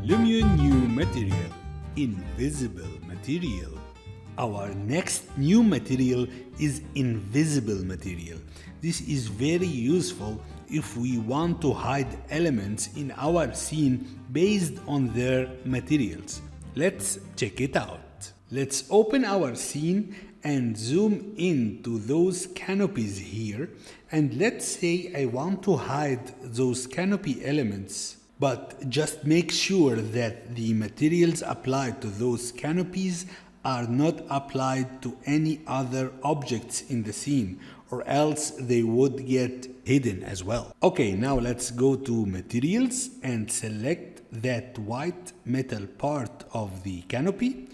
Lumion new material, invisible material. Our next new material is invisible material. This is very useful if we want to hide elements in our scene based on their materials. Let's check it out. Let's open our scene and zoom in to those canopies here, and let's say I want to hide those canopy elements, but just make sure that the materials applied to those canopies are not applied to any other objects in the scene, or else they would get hidden as well. Okay, now let's go to materials and select that white metal part of the canopy.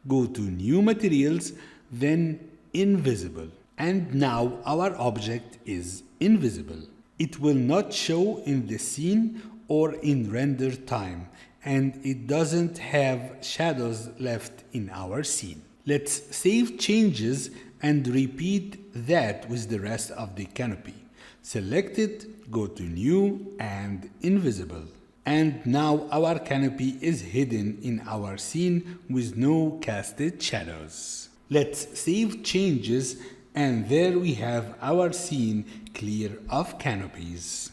Go to new materials, then invisible. And now our object is invisible. It will not show in the scene or in render time, and it doesn't have shadows left in our scene. Let's save changes and repeat that with the rest of the canopy. Select it, go to new and invisible. And now our canopy is hidden in our scene with no casted shadows. Let's save changes, and there we have our scene clear of canopies.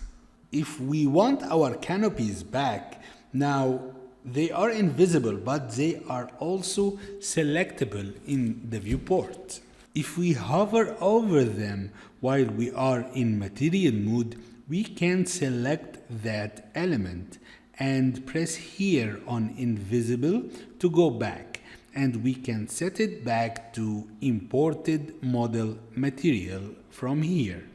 If we want our canopies back, now they are invisible, but they are also selectable in the viewport. If we hover over them while we are in material mode, we can select that element and press here on invisible to go back, and we can set it back to imported model material from here,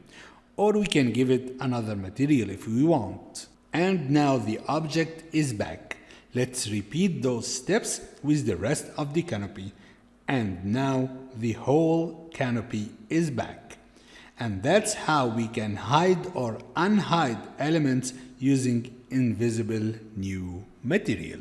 or we can give it another material if we want. And now the object is back. Let's repeat those steps with the rest of the canopy, and now the whole canopy is back. And that's how we can hide or unhide elements using invisible new material.